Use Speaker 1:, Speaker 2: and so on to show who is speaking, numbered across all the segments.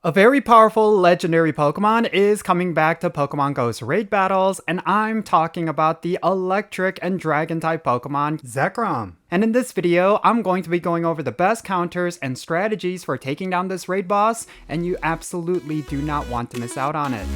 Speaker 1: A very powerful legendary Pokemon is coming back to Pokemon GO's raid battles, and I'm talking about the electric and dragon type Pokemon Zekrom. And in this video, I'm going to be going over the best counters and strategies for taking down this raid boss, and you absolutely do not want to miss out on it.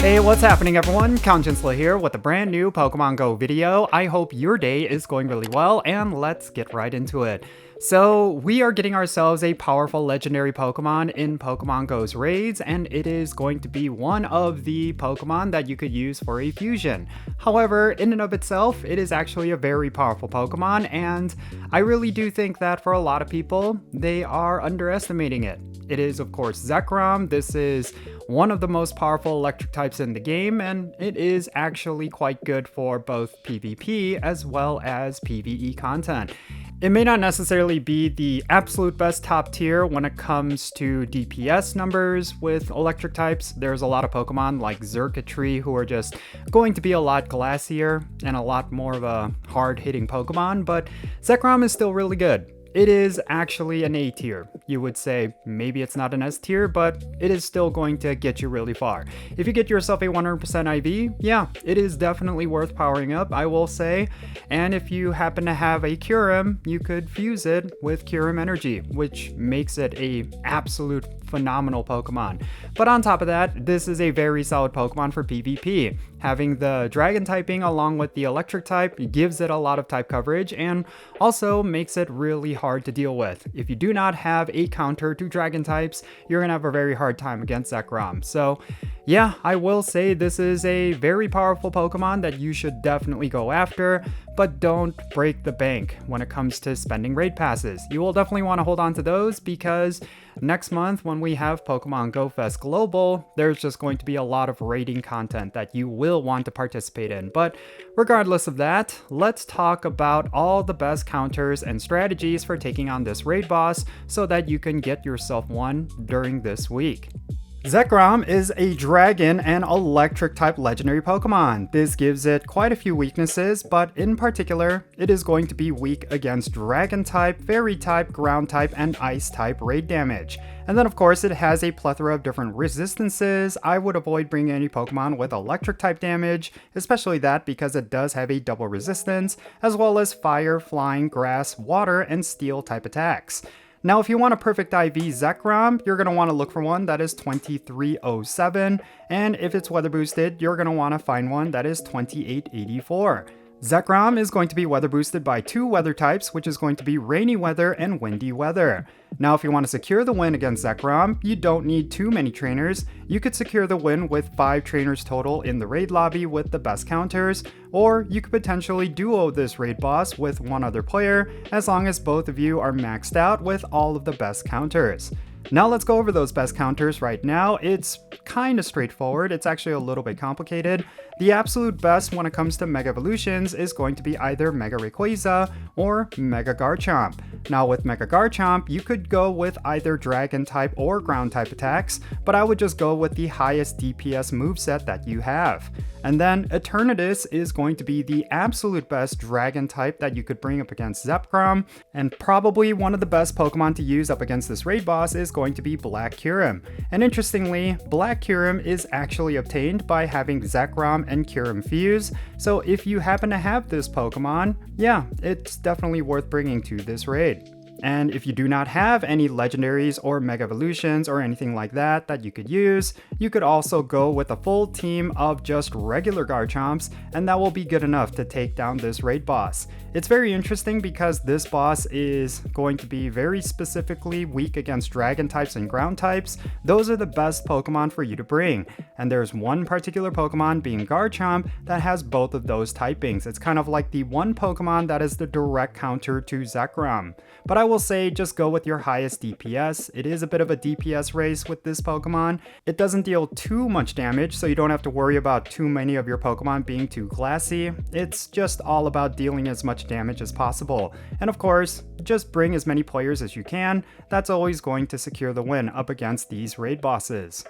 Speaker 1: Hey, what's happening everyone? Count Jinsula here with a brand new Pokemon GO video. I hope your day is going really well, and let's get right into it. So, we are getting ourselves a powerful legendary Pokemon in Pokemon GO's raids, and it is going to be one of the Pokemon that you could use for a fusion. However, in and of itself, it is actually a very powerful Pokemon, and I really do think that for a lot of people, they are underestimating it. It is, of course, Zekrom. This is one of the most powerful electric types in the game, and it is actually quite good for both PvP as well as PvE content. It may not necessarily be the absolute best top tier when it comes to DPS numbers with electric types. There's a lot of Pokemon like Xurkitree who are just going to be a lot glassier and a lot more of a hard-hitting Pokemon, but Zekrom is still really good. It is actually an A tier. You would say maybe it's not an S tier, but it is still going to get you really far. If you get yourself a 100% IV, yeah, it is definitely worth powering up, I will say. And if you happen to have a Kyurem, you could fuse it with Kyurem Energy, which makes it a absolute phenomenal Pokemon. But on top of that, this is a very solid Pokemon for PvP. Having the dragon typing along with the electric type gives it a lot of type coverage and also makes it really hard to deal with. If you do not have a counter to dragon types, you're gonna have a very hard time against Zekrom. So yeah, I will say this is a very powerful Pokemon that you should definitely go after, but don't break the bank when it comes to spending raid passes. You will definitely want to hold on to those because next month when we have Pokemon Go Fest Global, there's just going to be a lot of raiding content that you will want to participate in. But regardless of that, let's talk about all the best counters and strategies for taking on this raid boss so that you can get yourself one during this week. Zekrom is a dragon and electric type legendary Pokemon. This gives it quite a few weaknesses, but in particular, it is going to be weak against dragon type, fairy type, ground type, and ice type raid damage. And then of course it has a plethora of different resistances. I would avoid bringing any Pokemon with electric type damage, especially that because it does have a double resistance, as well as fire, flying, grass, water, and steel type attacks. Now, if you want a perfect IV Zekrom, you're going to want to look for one that is 2307, and if it's weather boosted, you're going to want to find one that is 2884. Zekrom is going to be weather boosted by two weather types, which is going to be rainy weather and windy weather. Now, if you want to secure the win against Zekrom, you don't need too many trainers. You could secure the win with 5 trainers total in the raid lobby with the best counters, or you could potentially duo this raid boss with one other player, as long as both of you are maxed out with all of the best counters. Now let's go over those best counters right now. It's kind of straightforward. It's actually a little bit complicated. The absolute best when it comes to Mega Evolutions is going to be either Mega Rayquaza or Mega Garchomp. Now with Mega Garchomp, you could go with either Dragon type or Ground type attacks, but I would just go with the highest DPS moveset that you have. And then Eternatus is going to be the absolute best Dragon type that you could bring up against Zekrom, and probably one of the best Pokemon to use up against this raid boss is going to be Black Kyurem. And interestingly, Black Kyurem is actually obtained by having Zekrom and Kyurem fuse, so if you happen to have this Pokemon, yeah, it's definitely worth bringing to this raid. And if you do not have any legendaries or mega evolutions or anything like that you could use, you could also go with a full team of just regular Garchomps, and that will be good enough to take down this raid boss. It's very interesting because this boss is going to be very specifically weak against dragon types and ground types. Those are the best Pokemon for you to bring. And there's one particular Pokemon, being Garchomp, that has both of those typings. It's kind of like the one Pokemon that is the direct counter to Zekrom. But I will say just go with your highest DPS. It is a bit of a DPS race with this Pokemon. It doesn't deal too much damage, so you don't have to worry about too many of your Pokemon being too glassy. It's just all about dealing as much damage as possible. And of course, just bring as many players as you can. That's always going to secure the win up against these raid bosses.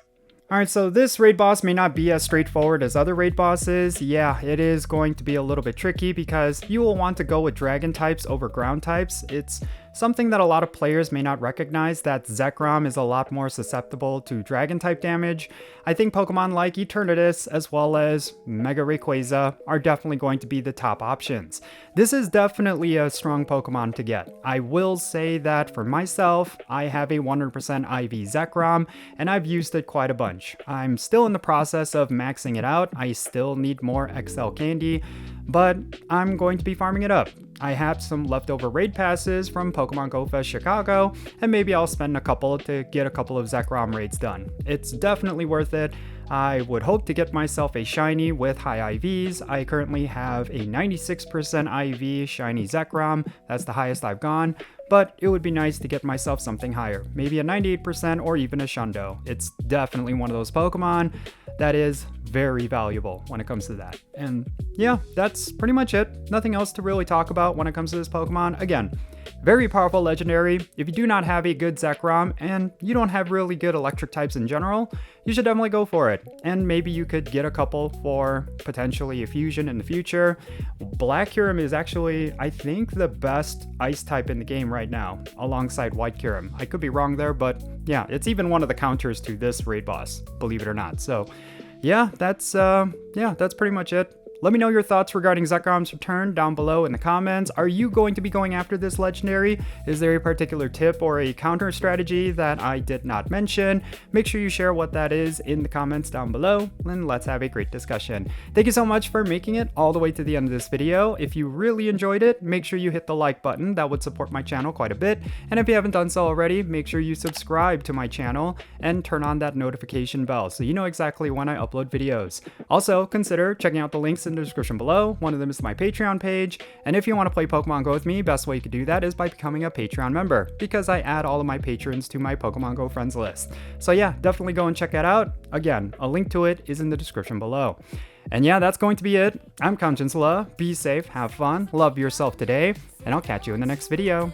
Speaker 1: Alright, so this raid boss may not be as straightforward as other raid bosses. Yeah, it is going to be a little bit tricky because you will want to go with dragon types over ground types. It's Something that a lot of players may not recognize, that Zekrom is a lot more susceptible to dragon type damage. I think Pokemon like Eternatus as well as Mega Rayquaza are definitely going to be the top options. This is definitely a strong Pokemon to get. I will say that for myself, I have a 100% IV Zekrom, and I've used it quite a bunch. I'm still in the process of maxing it out. I still need more XL candy, but I'm going to be farming it up. I have some leftover raid passes from Pokemon GO Fest Chicago, and maybe I'll spend a couple to get a couple of Zekrom raids done. It's definitely worth it. I would hope to get myself a shiny with high IVs. I currently have a 96% IV shiny Zekrom. That's the highest I've gone, but it would be nice to get myself something higher. Maybe a 98% or even a Shundo. It's definitely one of those Pokemon that is very valuable when it comes to that. And yeah, that's pretty much it. Nothing else to really talk about when it comes to this Pokemon. Again, very powerful legendary. If you do not have a good Zekrom and you don't have really good electric types in general, you should definitely go for it. And maybe you could get a couple for potentially a fusion in the future. Black Kyurem is actually, I think, the best ice type in the game right now, alongside White Kyurem. I could be wrong there, but yeah, it's even one of the counters to this raid boss, believe it or not. So yeah, that's pretty much it. Let me know your thoughts regarding Zekrom's return down below in the comments. Are you going to be going after this legendary? Is there a particular tip or a counter strategy that I did not mention? Make sure you share what that is in the comments down below, and let's have a great discussion. Thank you so much for making it all the way to the end of this video. If you really enjoyed it, make sure you hit the like button. That would support my channel quite a bit. And if you haven't done so already, make sure you subscribe to my channel and turn on that notification bell so you know exactly when I upload videos. Also, consider checking out the links in the description below. One of them is my Patreon page, and if you want to play Pokemon Go with me, best way you could do that is by becoming a Patreon member, because I add all of my patrons to my Pokemon Go friends list. So yeah, definitely go and check that out. Again, a link to it is in the description below. And yeah, that's going to be it. I'm Jinsula. Be safe, have fun, love yourself today, and I'll catch you in the next video.